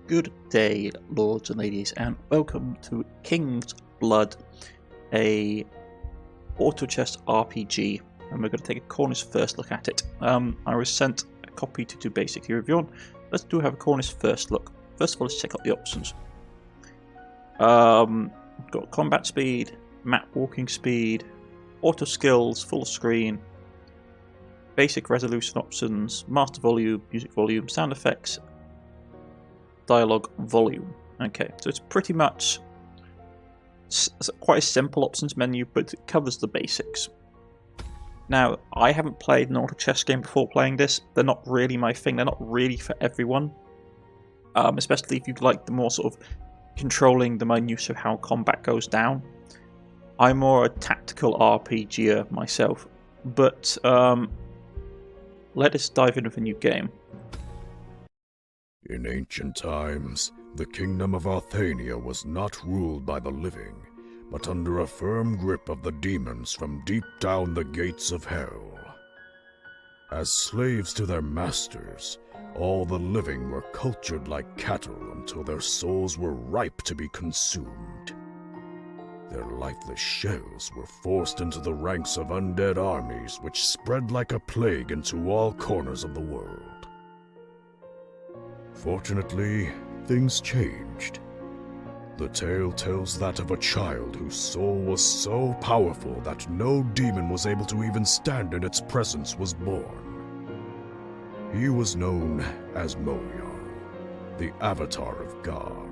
Good day, lords and ladies, and welcome to Kingsblood, a auto chess RPG, and we're going to take a Cornish first look at it. I was sent a copy to do basically review on. Let's do have a Cornish first look. First of all, let's check out the options. Got combat speed, map walking speed, auto skills, full screen, basic resolution options, master volume, music volume, sound effects, dialogue volume. Okay, so it's pretty much quite a simple options menu, but it covers the basics. Now, I haven't played an auto chess game before playing this. They're not really my thing. They're not really for everyone. Especially if you like the more sort of controlling the minutiae of how combat goes down. I'm more a tactical RPGer myself. But let us dive into the new game. In ancient times, the kingdom of Arthania was not ruled by the living, but under a firm grip of the demons from deep down the gates of hell. As slaves to their masters, all the living were cultured like cattle until their souls were ripe to be consumed. Their lifeless shells were forced into the ranks of undead armies which spread like a plague into all corners of the world. Fortunately, things changed. The tale tells that of a child whose soul was so powerful that no demon was able to even stand in its presence was born. He was known as Moyar, the avatar of God,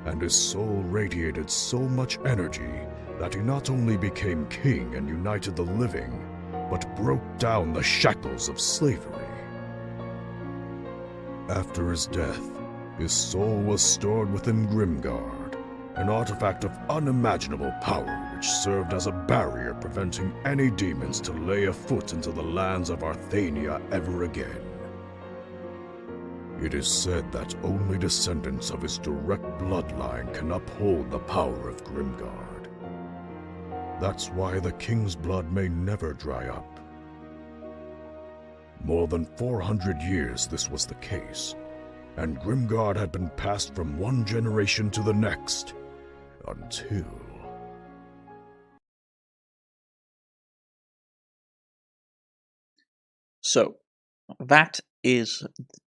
and his soul radiated so much energy that he not only became king and united the living, but broke down the shackles of slavery. After his death, his soul was stored within Grimdark, an artifact of unimaginable power which served as a barrier preventing any demons to lay a foot into the lands of Arthania ever again. It is said that only descendants of his direct bloodline can uphold the power of Grimdark. That's why the king's blood may never dry up. More than 400 years this was the case, and Grimdark had been passed from one generation to the next, until... So, that is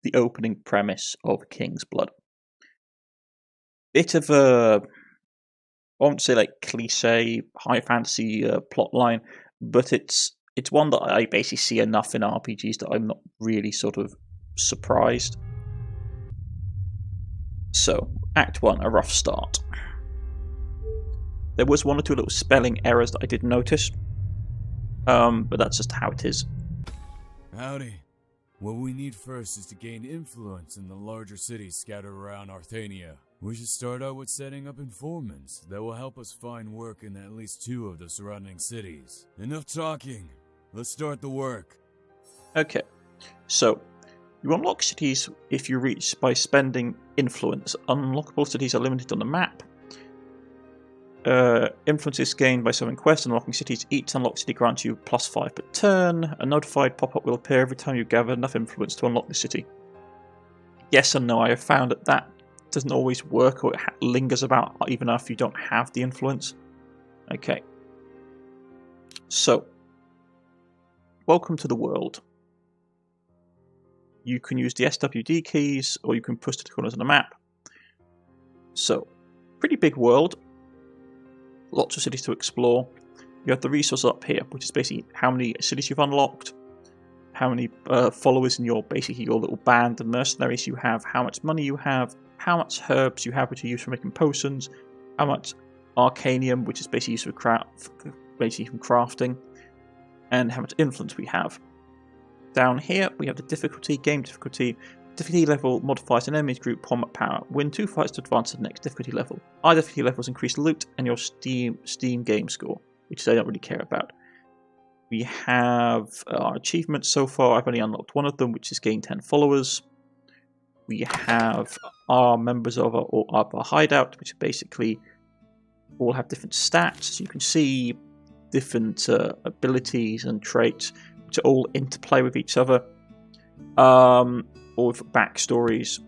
the opening premise of Kingsblood. Bit of a, I won't say like cliche, high fantasy plotline, but it's one that I basically see enough in RPGs that I'm not really sort of surprised. So, Act 1, a rough start. There was one or two little spelling errors that I did notice, but that's just how it is. Howdy. What we need first is to gain influence in the larger cities scattered around Arthania. We should start out with setting up informants that will help us find work in at least 2 of the surrounding cities. Enough talking. Let's start the work. Okay, so you unlock cities if you reach by spending influence. Unlockable cities are limited on the map. Influence is gained by solving quests. Unlocking cities. Each unlocked city grants you +5 per turn. A notified pop-up will appear every time you gather enough influence to unlock the city. Yes and no. I have found that doesn't always work, or it lingers about even after you don't have the influence. Okay. So, welcome to the world. You can use the SWD keys, or you can push to the corners on the map. So, pretty big world. Lots of cities to explore. You have the resources up here, which is basically how many cities you've unlocked, how many followers in your little band of mercenaries you have, how much money you have, how much herbs you have which are used for making potions, how much arcanium, which is basically used for crafting, and how much influence we have. Down here we have the difficulty, game difficulty. Difficulty level modifies an enemy's group combat power. Win 2 fights to advance to the next difficulty level. Either difficulty levels increase loot and your Steam game score, which I don't really care about. We have our achievements so far. I've only unlocked one of them, which is gain 10 followers. We have our members of our hideout, which basically all have different stats. So you can see different abilities and traits, which are all interplay with each other. Or with backstories.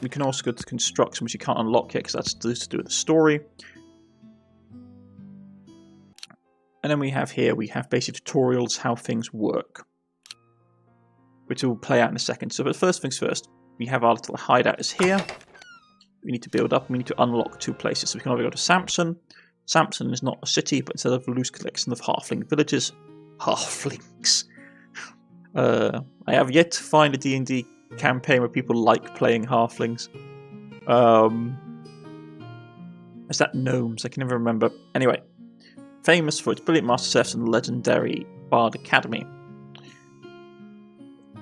We can also go to construction, which you can't unlock yet because that's to do with the story. And then we have here, we have basic tutorials, how things work, which will play out in a second. So, but first things first, we have our little hideout is here. We need to build up, we need to unlock 2 places. So we can either go to Samson. Samson is not a city, but instead of a loose collection of halfling villages. Halflings. I have yet to find a D&D campaign where people like playing halflings. Is that gnomes? I can never remember. Anyway, famous for its brilliant master chefs and legendary Bard Academy.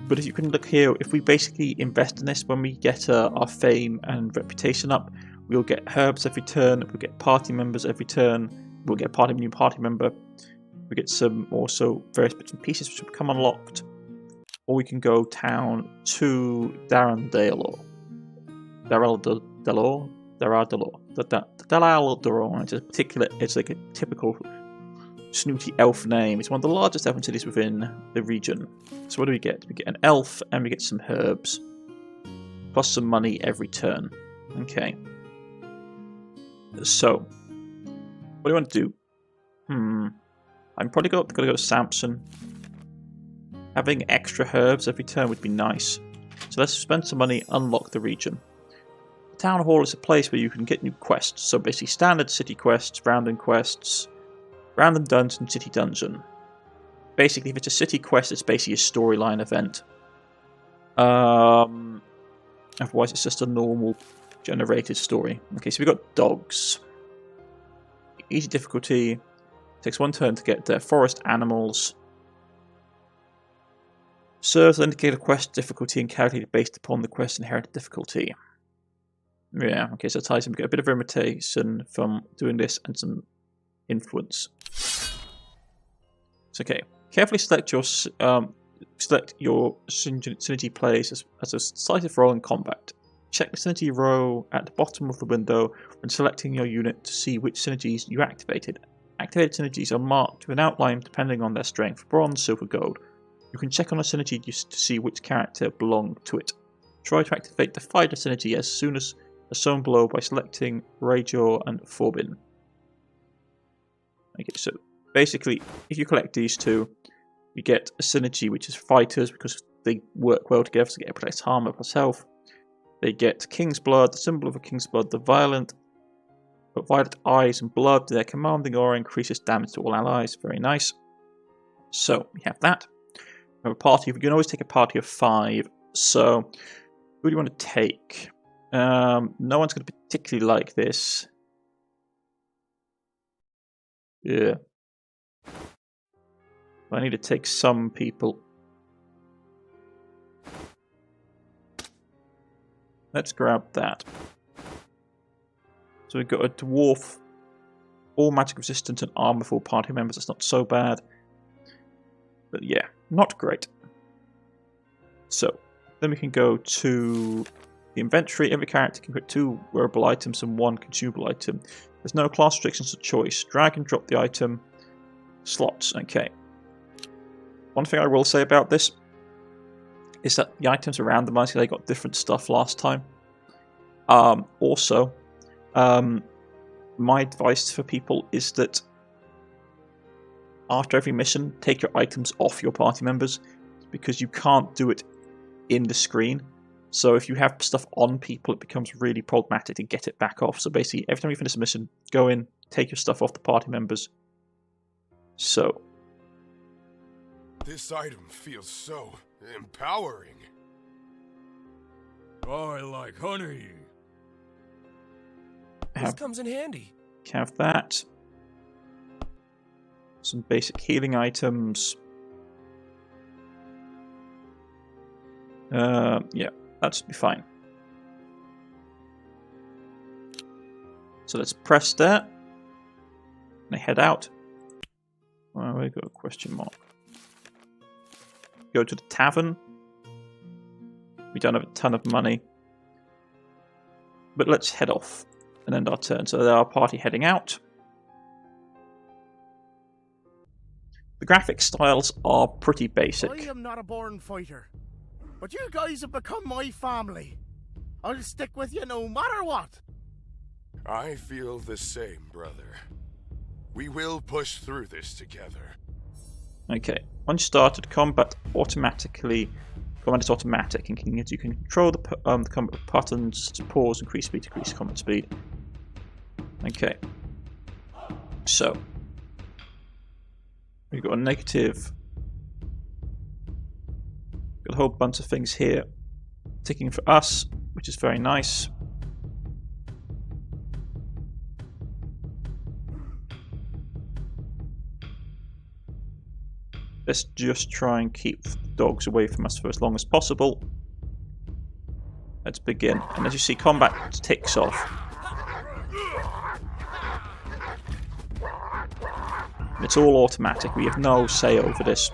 But if you can look here, if we basically invest in this, when we get our fame and reputation up, we'll get herbs every turn, we'll get party members every turn, we'll get a new party member, we get some also various bits and pieces which will become unlocked. Or we can go town to Daradalor. It's like a typical snooty elf name. It's one of the largest elven cities within the region. So what do we get? We get an elf and we get some herbs. Plus some money every turn. Okay. So, what do you want to do? I'm probably going to go to Samson. Having extra herbs every turn would be nice. So let's spend some money, unlock the region. The Town Hall is a place where you can get new quests. So basically standard city quests, random quests, random dungeon, city dungeon. Basically, if it's a city quest, it's basically a storyline event. Otherwise, it's just a normal generated story. Okay, so we've got dogs. Easy difficulty. Takes 1 turn to get there. Forest animals. Serves to indicate a quest difficulty and calculated based upon the quest inherited difficulty. Yeah, okay, so it ties in. We get a bit of imitation from doing this and some influence. It's okay. Carefully select your synergy plays as a decisive role in combat. Check the synergy row at the bottom of the window when selecting your unit to see which synergies you activated. Activated synergies are marked with an outline depending on their strength: bronze, silver, gold. You can check on a synergy to see which character belonged to it. Try to activate the fighter synergy as soon as shown below by selecting Rajor and Forbin. Okay, so basically, if you collect these 2, you get a synergy which is fighters because they work well together to get plus armor plus health. They get Kingsblood, the symbol of a Kingsblood, the violet eyes and blood. Their commanding aura increases damage to all allies. Very nice. So we have that. We have a party. You can always take a party of 5. So who do you want to take? No one's going to particularly like this. Yeah. I need to take some people. Let's grab that. So we've got a dwarf, all magic resistant and armor for party members. That's not so bad. But yeah, not great. So then we can go to the inventory. Every character can put 2 wearable items and 1 consumable item. There's no class restrictions or choice. Drag and drop the item slots. Okay. One thing I will say about this is that the items are randomized. They got different stuff last time. Also, my advice for people is that after every mission, take your items off your party members because you can't do it in the screen. So if you have stuff on people, it becomes really problematic to get it back off. So basically, every time you finish a mission, go in, take your stuff off the party members. So This item feels so empowering. Oh, I like honey. This comes in handy. Have that. Some basic healing items. Yeah, that should be fine. So let's press that. And I head out. Well, we got a question mark. Go to the tavern. We don't have a ton of money. But let's head off and end our turn. So there our party heading out. The graphic styles are pretty basic. I am not a born fighter, but you guys have become my family. I'll stick with you no matter what. I feel the same, brother. We will push through this together. Okay, once started, combat is automatic, and you can control the combat buttons to pause, increase speed, decrease combat speed. Okay, so we've got a negative. Got a whole bunch of things here ticking for us, which is very nice. Let's just try and keep the dogs away from us for as long as possible. Let's begin. And as you see, combat ticks off. It's all automatic. We have no say over this.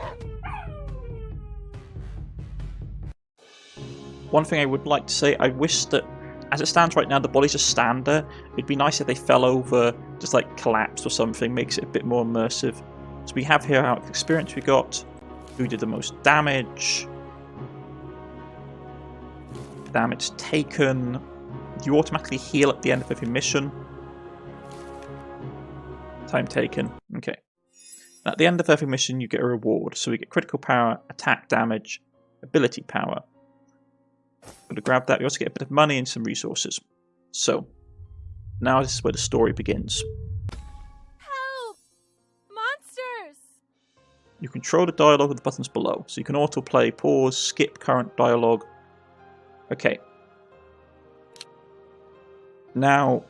One thing I would like to say, I wish that, as it stands right now, the bodies just stand there. It'd be nice if they fell over, just like collapsed or something, makes it a bit more immersive. So we have here how much experience we got, who did the most damage, damage taken. You automatically heal at the end of every mission. Time taken. Okay. At the end of every mission, you get a reward. So we get critical power, attack damage, ability power. Going to grab that. We also get a bit of money and some resources. So now this is where the story begins. You control the dialogue with the buttons below. So you can autoplay, pause, skip current dialogue. Okay. Now,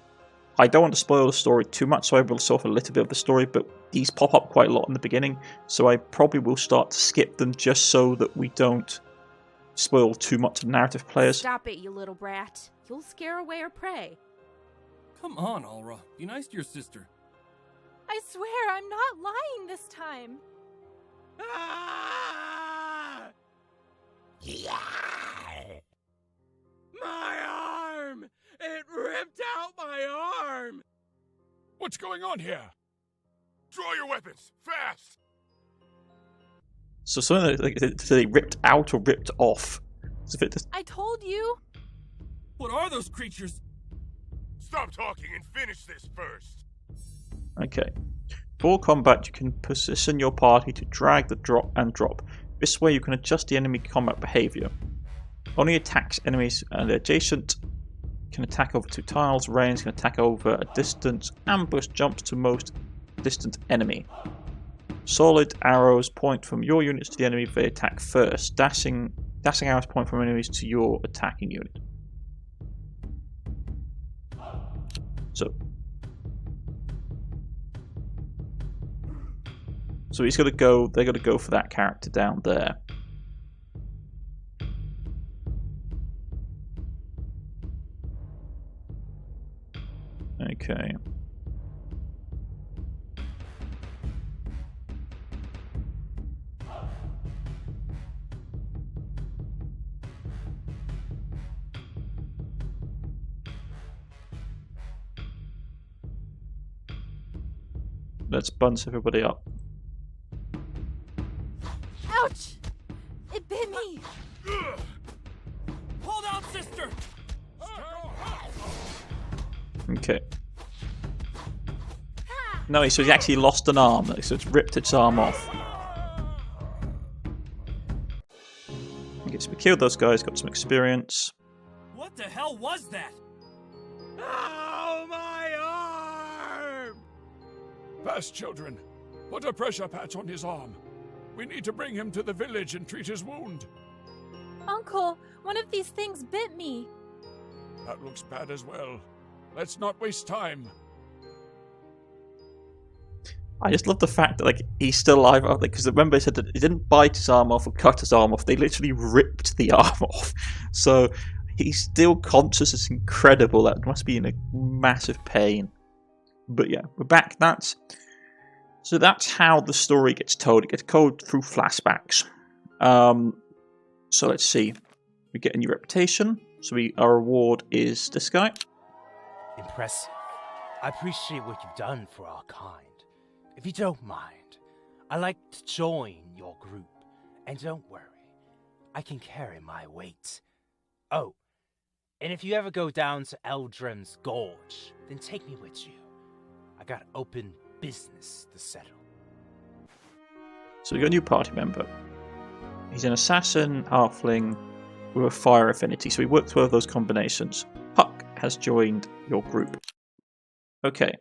I don't want to spoil the story too much, so I will sort of a little bit of the story, but these pop up quite a lot in the beginning, so I probably will start to skip them just so that we don't spoil too much of narrative players. Stop it, you little brat. You'll scare away our prey. Come on, Alra. Be nice to your sister. I swear I'm not lying this time. Ah! Yeah! My arm! It ripped out my arm! What's going on here? Draw your weapons, fast! So something like they ripped out or ripped off. I told you. What are those creatures? Stop talking and finish this first. Okay. For combat, you can position your party to drag the drop and drop. This way you can adjust the enemy combat behavior. Only attacks enemies and adjacent, can attack over 2 tiles, range can attack over a distance, ambush jumps to most distant enemy. Solid arrows point from your units to the enemy if they attack first. Dashing arrows point from enemies to your attacking unit. So he's got to go. They're going to go for that character down there. Okay. Let's bunch everybody up. Ouch! It bit me! Hold out, sister! Okay. No, so he's actually lost an arm, so it's ripped its arm off. Okay, so we killed those guys, got some experience. What the hell was that? Oh, my arm! Fast, children. Put a pressure patch on his arm. We need to bring him to the village and treat his wound. Uncle, one of these things bit me. That looks bad as well. Let's not waste time. I just love the fact that he's still alive, because remember I said that he didn't bite his arm off or cut his arm off, they literally ripped the arm off. So he's still conscious. It's incredible. That must be in a massive pain. But yeah, we're back. So that's how the story gets told. It gets told through flashbacks. So let's see. We get a new reputation. So our reward is this guy. Impressive. I appreciate what you've done for our kind. If you don't mind, I'd like to join your group. And don't worry, I can carry my weight. Oh, And if you ever go down to Eldrim's Gorge, then take me with you. I got open business to settle. So we got a new party member. He's an assassin, halfling, with a fire affinity. So we worked through those combinations. Puck has joined your group. Okay,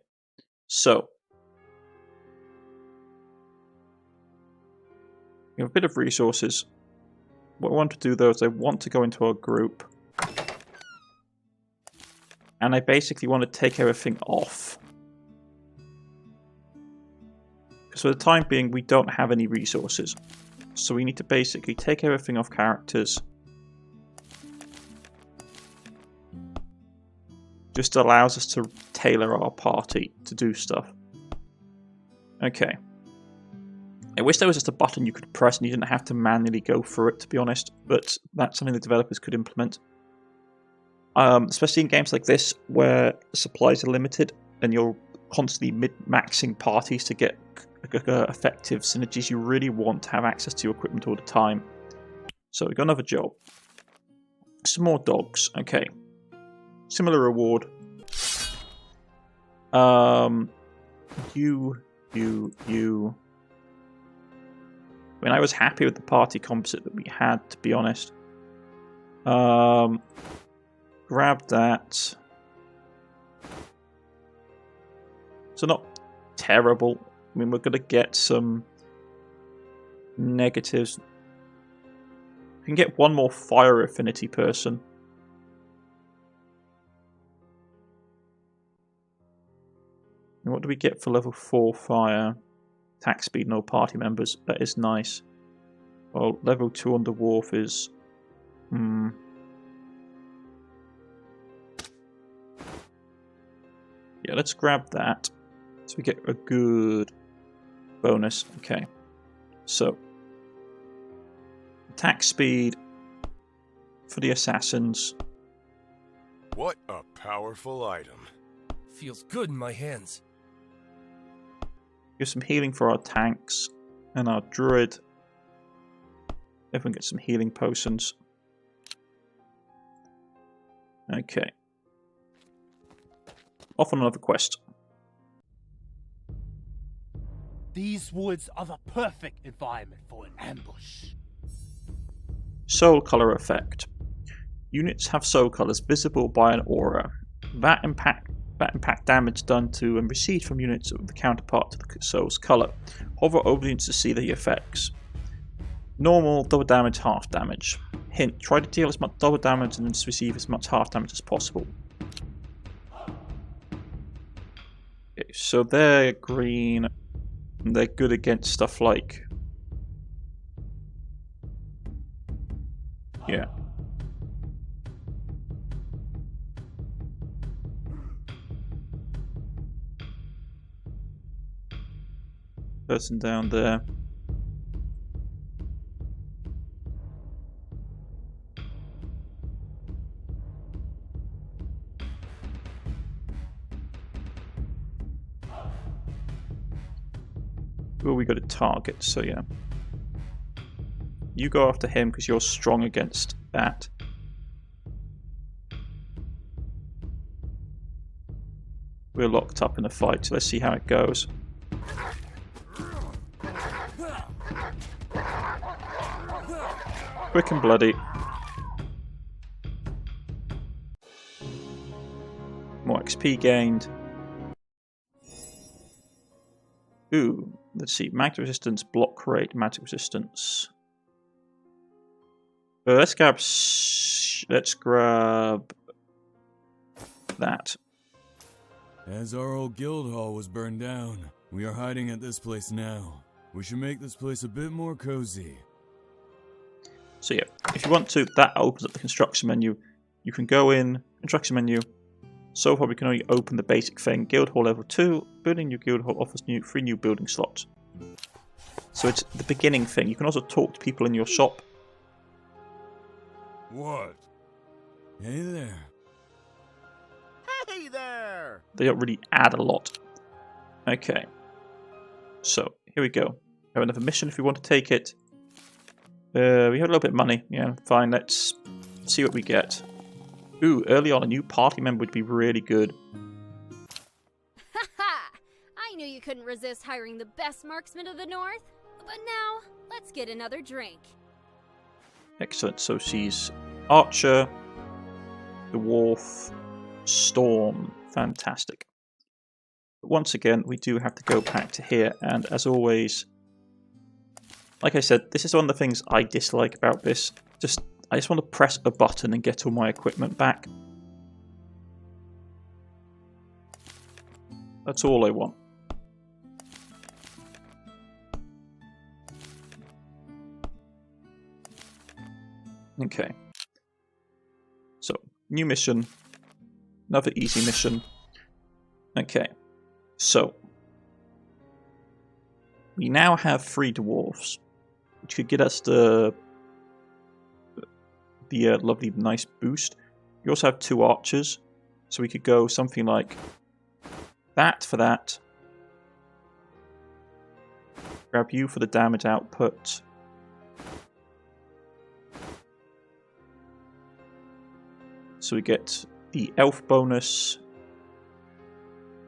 so we have a bit of resources. What I want to do though is I want to go into our group. And I basically want to take everything off. Because for the time being, we don't have any resources. So we need to basically take everything off characters. Just allows us to tailor our party to do stuff. Okay. I wish there was just a button you could press and you didn't have to manually go through it, to be honest. But that's something the developers could implement. Especially in games like this, where supplies are limited and you're constantly min-maxing parties to get effective synergies. You really want to have access to your equipment all the time. So we got another job. Some more dogs. Okay. Similar reward. You. I mean, I was happy with the party composite that we had, to be honest. Grab that. So not terrible. I mean, we're going to get some negatives. We can get one more fire affinity person. And what do we get for level 4 fire? Attack speed, no party members. That is nice. Well, level 2 on the dwarf is... Yeah, let's grab that. So we get a good bonus. Okay. So, attack speed for the assassins. What a powerful item. Feels good in my hands. Give some healing for our tanks and our druid. Everyone gets some healing potions. Okay. Off on another quest. These woods are the perfect environment for an ambush. Soul color effect. Units have soul colors visible by an aura. That impact damage done to and received from units of the counterpart to the soul's color. Hover over the units to see the effects. Normal, double damage, half damage. Hint, try to deal as much double damage and receive as much half damage as possible. Okay, so they're green. And they're good against stuff like... Yeah. Person down there. Well, we got a target, so yeah. You go after him because you're strong against that. We're locked up in a fight, so let's see how it goes. Quick and bloody. More XP gained. Ooh, let's see. Magic resistance, block rate, magic resistance. Let's grab that. As our old guild hall was burned down, we are hiding at this place now. We should make this place a bit more cozy. So yeah, if you want to, that opens up the construction menu. You can go in, construction menu. So far we can only open the basic thing. Guild hall level 2. Building new guild hall offers 3 new building slots. So it's the beginning thing. You can also talk to people in your shop. What? Hey there. Hey there! They don't really add a lot. Okay. So, here we go. We have another mission if we want to take it. We have a little bit of money. Yeah, fine. Let's see what we get. Ooh, early on, a new party member would be really good. Ha ha! I knew you couldn't resist hiring the best marksman of the North. But now, let's get another drink. Excellent. So she's Archer, Dwarf, Storm. Fantastic. But once again, we do have to go back to here, and as always, like I said, this is one of the things I dislike about this. I just want to press a button and get all my equipment back. That's all I want. Okay. So, new mission. Another easy mission. Okay. So, we now have 3 dwarves, which could get us the lovely, nice boost. We also have 2 archers, so we could go something like that for that. Grab you for the damage output. So we get the elf bonus.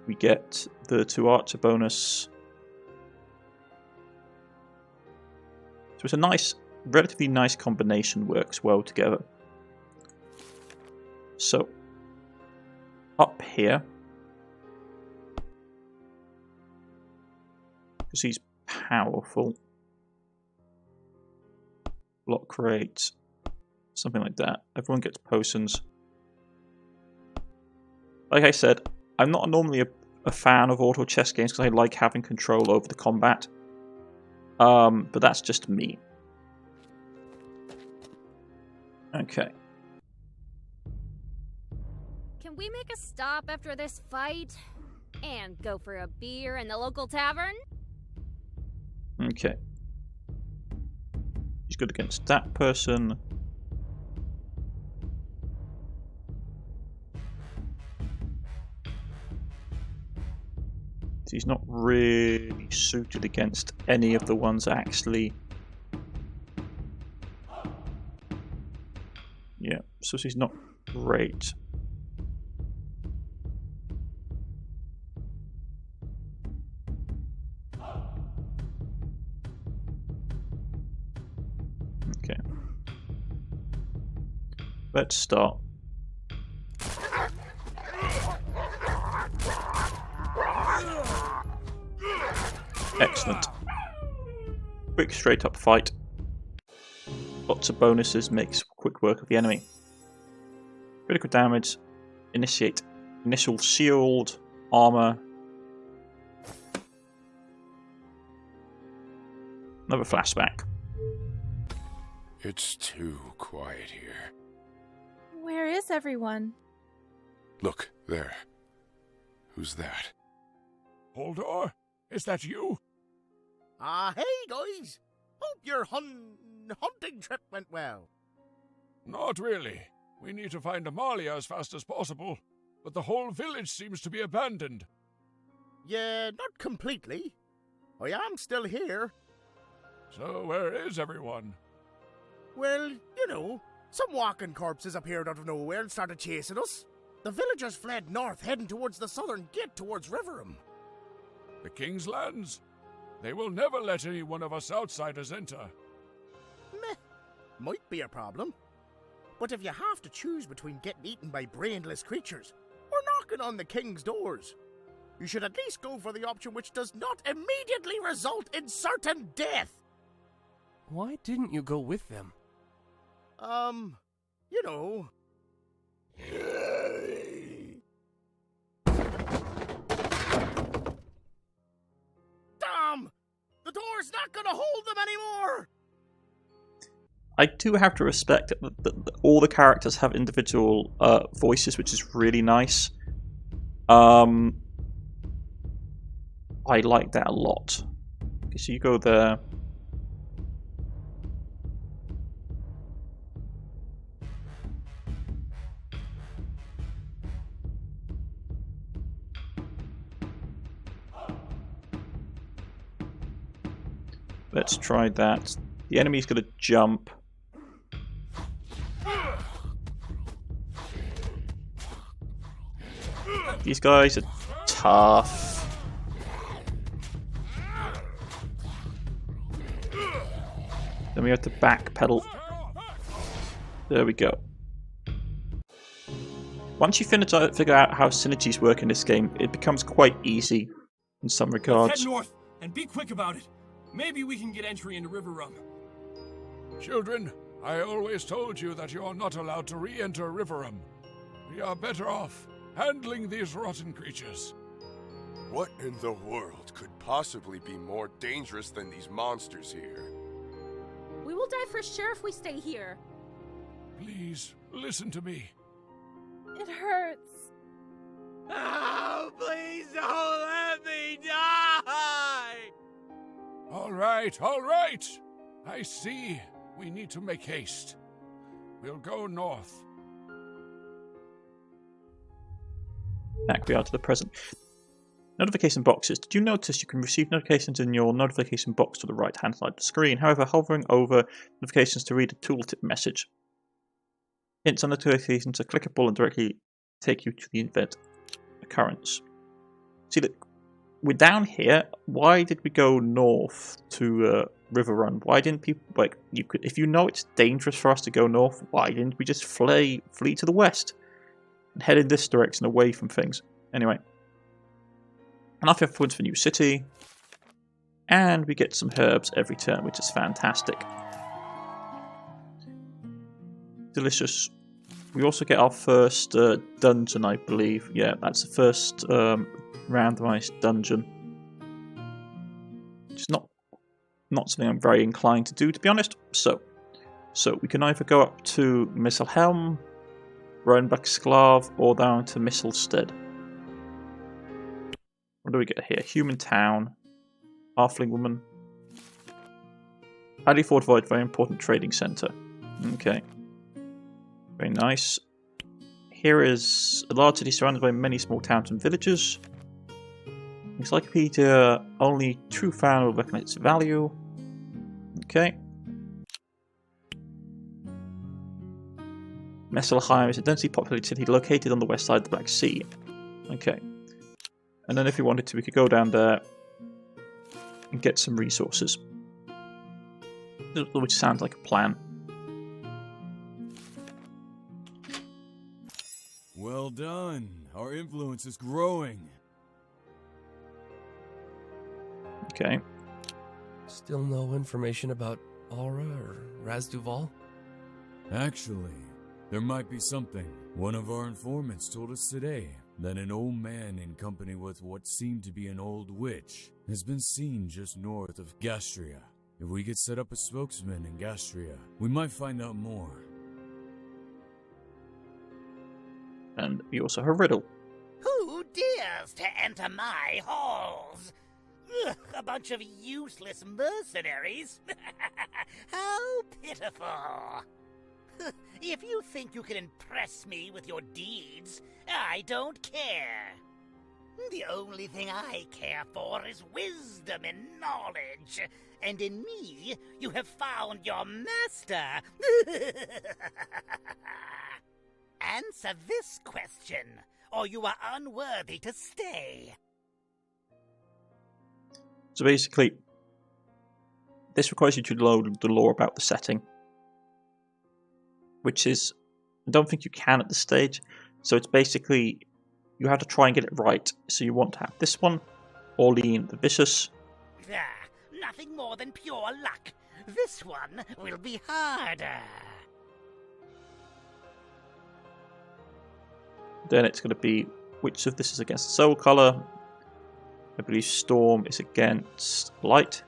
We get the 2 archer bonus. So it's a nice, relatively nice combination, works well together. So, up here, because he's powerful, block rate, something like that. Everyone gets potions. Like I said, I'm not normally a fan of auto chess games because I like having control over the combat. But that's just me. Okay. Can we make a stop after this fight? And go for a beer in the local tavern? Okay. He's good against that person. He's not really suited against any of the ones actually. Yeah, so he's not great. Okay. Let's start. Excellent. Quick straight up fight. Lots of bonuses, makes quick work of the enemy. Critical damage. Initiate initial shield, armor. Another flashback. It's too quiet here. Where is everyone? Look, there. Who's that? Holdor, is that you? Hey guys! Hope your hunting trip went well. Not really. We need to find Amalia as fast as possible, but the whole village seems to be abandoned. Yeah, not completely. I am still here. So where is everyone? Well, you know, some walking corpses appeared out of nowhere and started chasing us. The villagers fled north, heading towards the southern gate towards Riverham. The King's lands? They will never let any one of us outsiders enter. Meh. Might be a problem. But if you have to choose between getting eaten by brainless creatures or knocking on the King's doors, you should at least go for the option which does not immediately result in certain death. Why didn't you go with them? You know... Damn! The door's not gonna hold them anymore! I do have to respect that all the characters have individual voices, which is really nice. I like that a lot. Okay, so you go there. Let's try that. The enemy's going to jump. These guys are tough. Then we have to backpedal. There we go. Once you figure out how synergies work in this game, it becomes quite easy in some Let's regards. head north and be quick about it. Maybe we can get entry into River Rum. Children, I always told you that you are not allowed to re-enter Riverum. We are better off handling these rotten creatures. What in the world could possibly be more dangerous than these monsters here? We will die for sure if we stay here. Please, listen to me. It hurts. Oh, please don't let me die! All right, all right. I see. We need to make haste. We'll go north. Back we are to the present. Notification boxes. Did you notice you can receive notifications in your notification box to the right hand side of the screen? However, hovering over notifications to read a tooltip message. Hints on notifications are clickable and directly take you to the event occurrence. See, look, we're down here. Why did we go north to River Run? Why didn't people, like, you could, if you know it's dangerous for us to go north, why didn't we just flee to the west and head in this direction away from things? Anyway, enough influence for New City, and we get some herbs every turn, which is fantastic. Delicious. We also get our first dungeon, I believe. Yeah, that's the first randomized dungeon. It's not something I'm very inclined to do, to be honest. So we can either go up to Misselhelm, Rheinbach-Sklav, or down to Misselstead. What do we get here? Human town, halfling woman, highly fortified, very important trading centre. Okay. Very nice. Here is a large city surrounded by many small towns and villages. Encyclopedia, only true fan will recognize its value. Okay. Messelheim is a densely populated city located on the west side of the Black Sea. Okay. And then if we wanted to, we could go down there and get some resources. Which sounds like a plan. Well done. Our influence is growing. Okay. Still no information about Aura or Razduval? Actually, there might be something. One of our informants told us today that an old man in company with what seemed to be an old witch has been seen just north of Gastria. If we could set up a spokesman in Gastria, we might find out more. And we also have a riddle. Who dares to enter my halls? Ugh, a bunch of useless mercenaries. How pitiful. If you think you can impress me with your deeds, I don't care. The only thing I care for is wisdom and knowledge, and in me you have found your master. Answer this question, or you are unworthy to stay. So basically, this requires you to load the lore about the setting, which is, I don't think you can at this stage. So it's basically, you have to try and get it right. So you want to have this one, Orlean the Vicious. Nothing more than pure luck. This one will be harder. Then it's going to be, which of this is against soul color? I believe Storm is against light.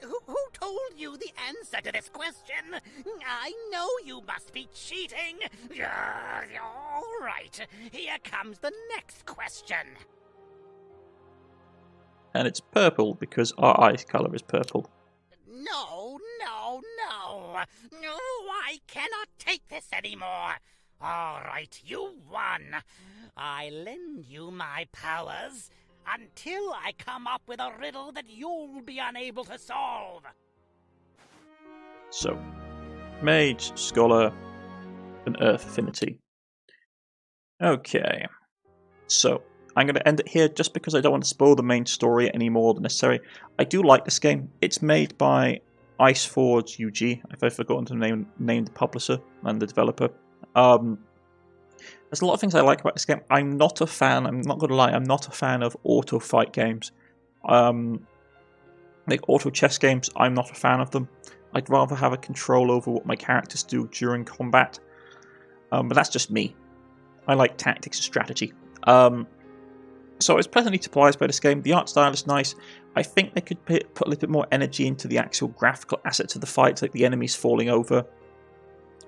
Who told you the answer to this question? I know you must be cheating. All right, here comes the next question. And it's purple because our eye color is purple. No. I cannot take this anymore. All right, you won. I lend you my powers until I come up with a riddle that you'll be unable to solve. So, Mage, Scholar, and Earth Affinity. Okay. So, I'm going to end it here just because I don't want to spoil the main story any more than necessary. I do like this game. It's made by Iceforge UG. I've forgotten to name the publisher and the developer. There's a lot of things I like about this game. I'm not a fan, I'm not going to lie, I'm not a fan of auto fight games. Like auto chess games, I'm not a fan of them. I'd rather have a control over what my characters do during combat. But that's just me. I like tactics and strategy. So I was pleasantly surprised by this game. The art style is nice. I think they could put a little bit more energy into the actual graphical assets of the fights, like the enemies falling over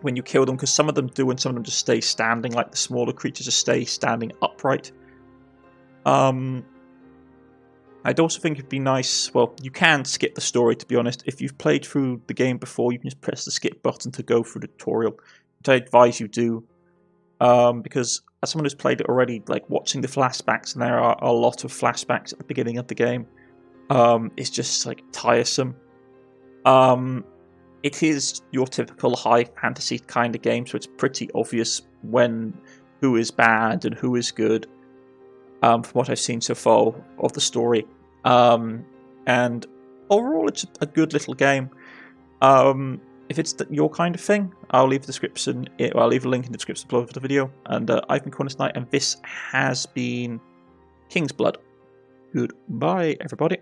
when you kill them, because some of them do and some of them just stay standing, like the smaller creatures just stay standing upright. I'd also think it'd be nice, well, you can skip the story, to be honest. If you've played through the game before, you can just press the skip button to go through the tutorial, which I advise you do. Because as someone who's played it already, like watching the flashbacks, and there are a lot of flashbacks at the beginning of the game, it's just like tiresome. It is your typical high fantasy kind of game, so it's pretty obvious who is bad and who is good, from what I've seen so far of the story. And overall, it's a good little game. If it's your kind of thing, I'll leave a link in the description below for the video. And I've been Cornish-Knight, and this has been Kingsblood. Goodbye, everybody.